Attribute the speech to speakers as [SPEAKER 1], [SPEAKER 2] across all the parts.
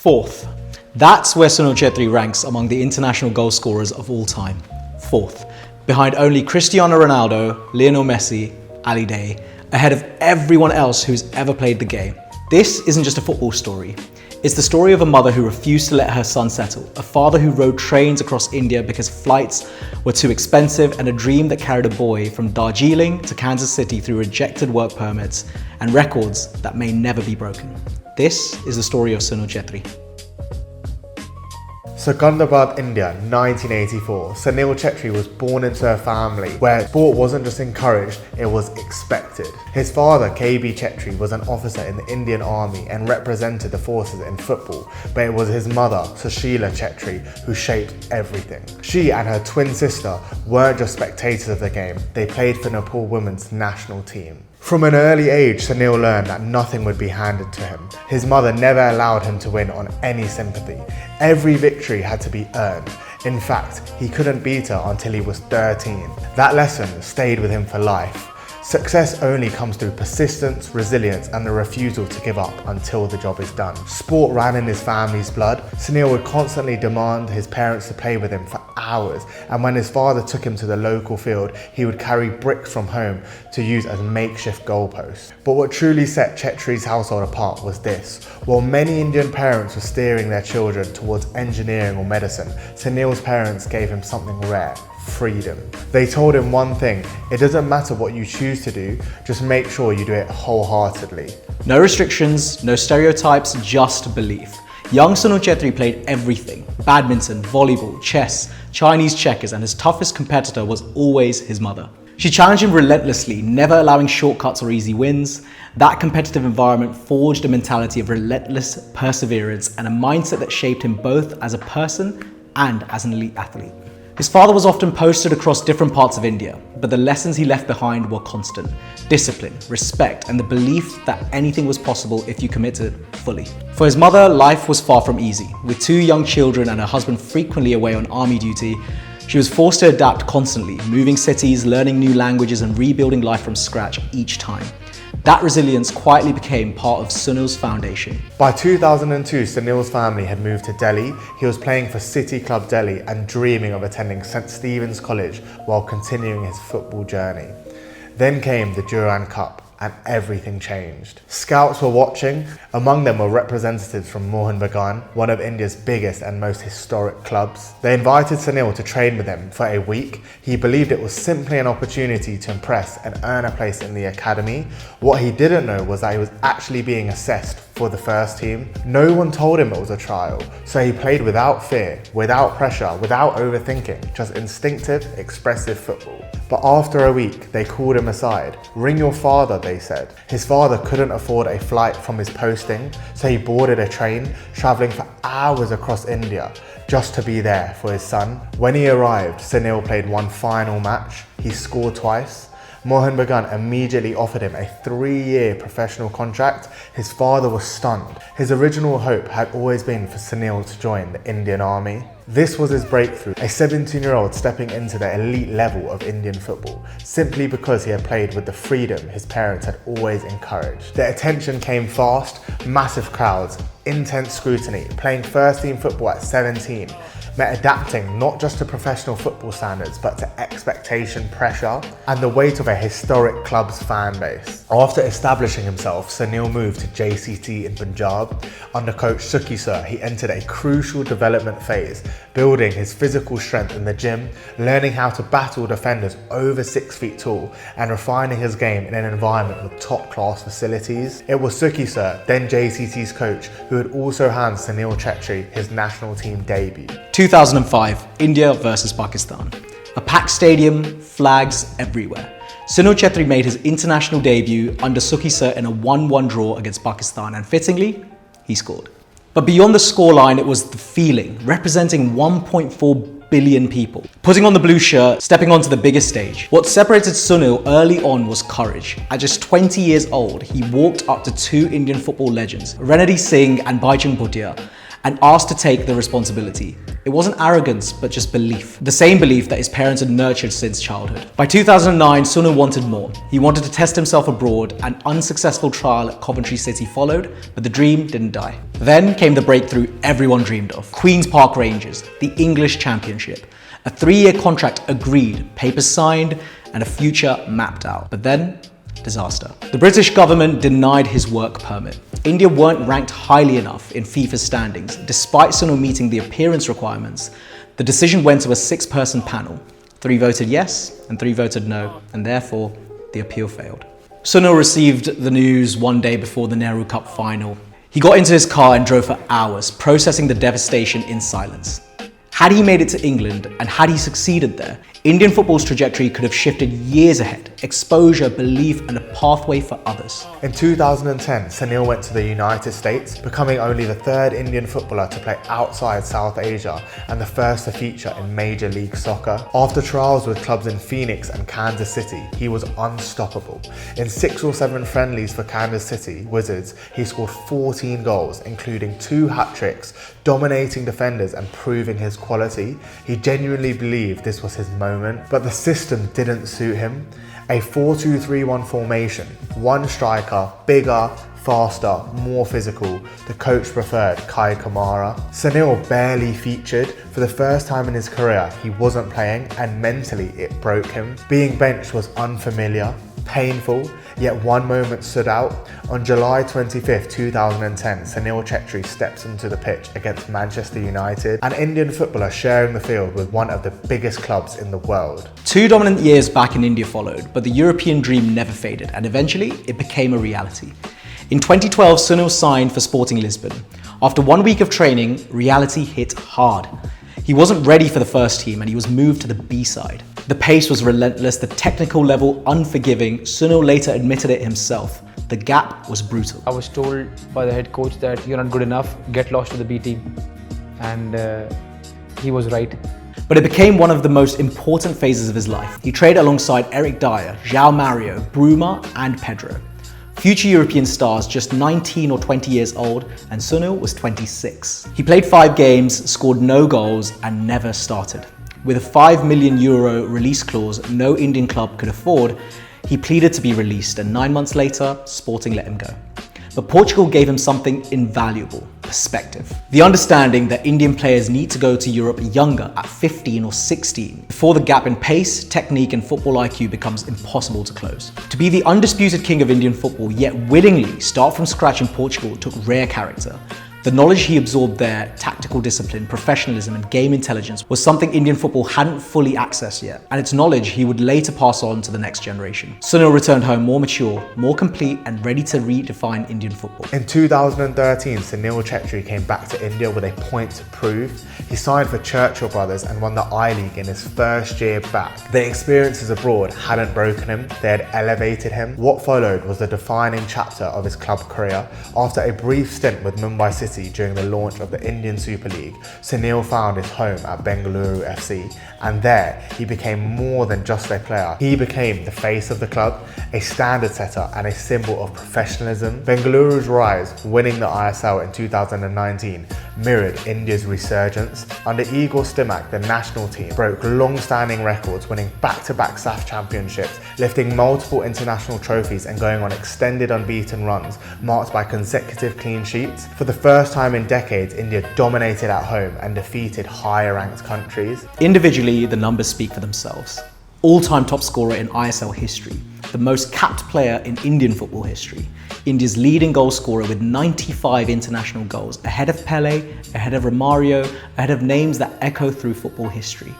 [SPEAKER 1] Fourth. That's where Sunil Chhetri ranks among the international goal scorers of all time. Fourth. Behind only Cristiano Ronaldo, Lionel Messi, Ali Daei, ahead of everyone else who's ever played the game. This isn't just a football story. It's the story of a mother who refused to let her son settle, a father who rode trains across India because flights were too expensive, and a dream that carried a boy from Darjeeling to Kansas City through rejected work permits and records that may never be broken. This is the story of Sunil Chhetri.
[SPEAKER 2] Secunderabad, India, 1984. Sunil Chhetri was born into a family where sport wasn't just encouraged, it was expected. His father, KB Chhetri, was an officer in the Indian Army and represented the forces in football, but it was his mother, Sushila Chhetri, who shaped everything. She and her twin sister weren't just spectators of the game, they played for Nepal women's national team. From an early age, Sunil learned that nothing would be handed to him. His mother never allowed him to win on any sympathy. Every victory had to be earned. In fact, he couldn't beat her until he was 13. That lesson stayed with him for life. Success only comes through persistence, resilience, and the refusal to give up until the job is done. Sport ran in his family's blood. Sunil would constantly demand his parents to play with him for hours, and when his father took him to the local field, he would carry bricks from home to use as makeshift goalposts. But what truly set Chhetri's household apart was this. While many Indian parents were steering their children towards engineering or medicine, Sunil's parents gave him something rare: freedom. They told him one thing: it doesn't matter what you choose to do, just make sure you do it wholeheartedly.
[SPEAKER 1] No restrictions, no stereotypes, just belief. Young Sunil Chhetri played everything: badminton, volleyball, chess, Chinese checkers, and his toughest competitor was always his mother. She challenged him relentlessly, never allowing shortcuts or easy wins. That competitive environment forged a mentality of relentless perseverance and a mindset that shaped him both as a person and as an elite athlete. His father was often posted across different parts of India, but the lessons he left behind were constant: discipline, respect, and the belief that anything was possible if you committed fully. For his mother, life was far from easy. With 2 young children and her husband frequently away on army duty, she was forced to adapt constantly, moving cities, learning new languages, and rebuilding life from scratch each time. That resilience quietly became part of Sunil's foundation.
[SPEAKER 2] By 2002, Sunil's family had moved to Delhi. He was playing for City Club Delhi and dreaming of attending St. Stephen's College while continuing his football journey. Then came the Durand Cup, and everything changed. Scouts were watching. Among them were representatives from Mohun Bagan, one of India's biggest and most historic clubs. They invited Sunil to train with them for a week. He believed it was simply an opportunity to impress and earn a place in the academy. What he didn't know was that he was actually being assessed for the first team. No one told him it was a trial, so he played without fear, without pressure, without overthinking, just instinctive, expressive football. But after a week, they called him aside. "Ring your father," they said. His father couldn't afford a flight from his posting, so he boarded a train, traveling for hours across India just to be there for his son. When he arrived, Sunil played one final match. He scored twice. Mohun Bagan immediately offered him a 3-year professional contract. His father was stunned. His original hope had always been for Sunil to join the Indian Army. This was his breakthrough, a 17-year-old stepping into the elite level of Indian football, simply because he had played with the freedom his parents had always encouraged. The attention came fast: massive crowds, intense scrutiny. Playing first-team football at 17 meant adapting not just to professional football standards, but to expectation, pressure, and the weight of a historic club's fan base. After establishing himself, Sunil moved to JCT in Punjab. Under coach Sukhi Sir, he entered a crucial development phase, building his physical strength in the gym, learning how to battle defenders over 6 feet tall, and refining his game in an environment with top-class facilities. It was Sukhi Sir, then JCT's coach, who had also handed Sunil Chhetri his national team debut.
[SPEAKER 1] 2005, India versus Pakistan. A packed stadium, flags everywhere. Sunil Chhetri made his international debut under Sukhi Sir in a 1-1 draw against Pakistan, and fittingly, he scored. But beyond the scoreline, it was the feeling, representing 1.4 billion people. Putting on the blue shirt, stepping onto the biggest stage. What separated Sunil early on was courage. At just 20 years old, he walked up to 2 Indian football legends, Ranveer Singh and Baichung Bhutia, and asked to take the responsibility. It wasn't arrogance, but just belief. The same belief that his parents had nurtured since childhood. By 2009, Sunil wanted more. He wanted to test himself abroad. An unsuccessful trial at Coventry City followed, but the dream didn't die. Then came the breakthrough everyone dreamed of. Queen's Park Rangers, the English Championship. A 3-year contract agreed, papers signed, and a future mapped out. But then, disaster. The British government denied his work permit. India weren't ranked highly enough in FIFA's standings. Despite Sunil meeting the appearance requirements, the decision went to a 6-person panel. 3 voted yes and 3 voted no, and therefore the appeal failed. Sunil received the news one day before the Nehru Cup final. He got into his car and drove for hours, processing the devastation in silence. Had he made it to England and had he succeeded there, Indian football's trajectory could have shifted years ahead, exposure, belief, and a pathway for others.
[SPEAKER 2] In 2010, Sunil went to the United States, becoming only the 3rd Indian footballer to play outside South Asia and the first to feature in Major League Soccer. After trials with clubs in Phoenix and Kansas City, he was unstoppable. In 6 or 7 friendlies for Kansas City Wizards, he scored 14 goals, including 2 hat-tricks, dominating defenders and proving his quality. He genuinely believed this was his moment, but the system didn't suit him. A 4-2-3-1 formation, 1 striker, bigger, faster, more physical. The coach preferred Kai Kamara. Sunil barely featured. For the first time in his career, he wasn't playing, and mentally it broke him. Being benched was unfamiliar, painful, yet one moment stood out. On July 25th, 2010, Sunil Chhetri steps onto the pitch against Manchester United, an Indian footballer sharing the field with one of the biggest clubs in the world.
[SPEAKER 1] 2 dominant years back in India followed, but the European dream never faded, and eventually it became a reality. In 2012, Sunil signed for Sporting Lisbon. After 1 week of training, reality hit hard. He wasn't ready for the first team and he was moved to the B side. The pace was relentless, the technical level unforgiving. Sunil later admitted it himself. The gap was brutal.
[SPEAKER 3] I was told by the head coach that you're not good enough, get lost to the B team. And he was right.
[SPEAKER 1] But it became one of the most important phases of his life. He trained alongside Eric Dyer, João Mario, Bruma and Pedro. Future European stars just 19 or 20 years old, and Sunil was 26. He played 5 games, scored no goals and never started. With a €5 million release clause no Indian club could afford, he pleaded to be released, and 9 months later, Sporting let him go. But Portugal gave him something invaluable: perspective. The understanding that Indian players need to go to Europe younger, at 15 or 16, before the gap in pace, technique and football IQ becomes impossible to close. To be the undisputed king of Indian football, yet willingly start from scratch in Portugal, took rare character. The knowledge he absorbed there, tactical discipline, professionalism and game intelligence, was something Indian football hadn't fully accessed yet, and it's knowledge he would later pass on to the next generation. Sunil returned home more mature, more complete and ready to redefine Indian football.
[SPEAKER 2] In 2013, Sunil Chhetri came back to India with a point to prove. He signed for Churchill Brothers and won the I-League in his first year back. The experiences abroad hadn't broken him, they had elevated him. What followed was the defining chapter of his club career. After a brief stint with Mumbai City during the launch of the Indian Super League, Sunil found his home at Bengaluru FC, and there he became more than just a player. He became the face of the club, a standard setter and a symbol of professionalism. Bengaluru's rise, winning the ISL in 2019, mirrored India's resurgence. Under Igor Stimac, the national team broke long-standing records, winning back-to-back SAF championships, lifting multiple international trophies and going on extended unbeaten runs marked by consecutive clean sheets. For the first time in decades, India dominated at home and defeated higher-ranked countries.
[SPEAKER 1] Individually, the numbers speak for themselves. All-time top scorer in ISL history, the most capped player in Indian football history, India's leading goal scorer with 95 international goals, ahead of Pelé, ahead of Romário, ahead of names that echo through football history.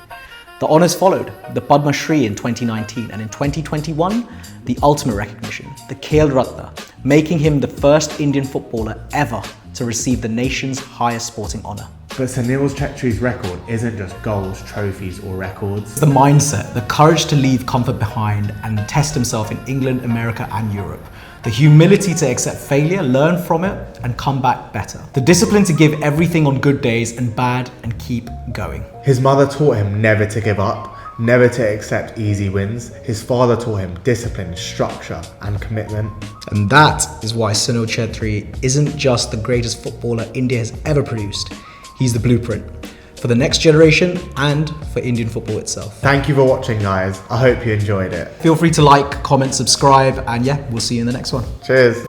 [SPEAKER 1] The honours followed, the Padma Shri in 2019, and in 2021, the ultimate recognition, the Khel Ratna, making him the first Indian footballer ever to receive the nation's highest sporting honour.
[SPEAKER 2] But Sunil Chetri's record isn't just goals, trophies or records.
[SPEAKER 1] The mindset, the courage to leave comfort behind and test himself in England, America and Europe. The humility to accept failure, learn from it and come back better. The discipline to give everything on good days and bad and keep going.
[SPEAKER 2] His mother taught him never to give up, never to accept easy wins. His father taught him discipline, structure and commitment.
[SPEAKER 1] And that is why Sunil Chhetri isn't just the greatest footballer India has ever produced. He's the blueprint for the next generation and for Indian football itself.
[SPEAKER 2] Thank you for watching, guys. I hope you enjoyed it.
[SPEAKER 1] Feel free to like, comment, subscribe, and yeah, we'll see you in the next one.
[SPEAKER 2] Cheers.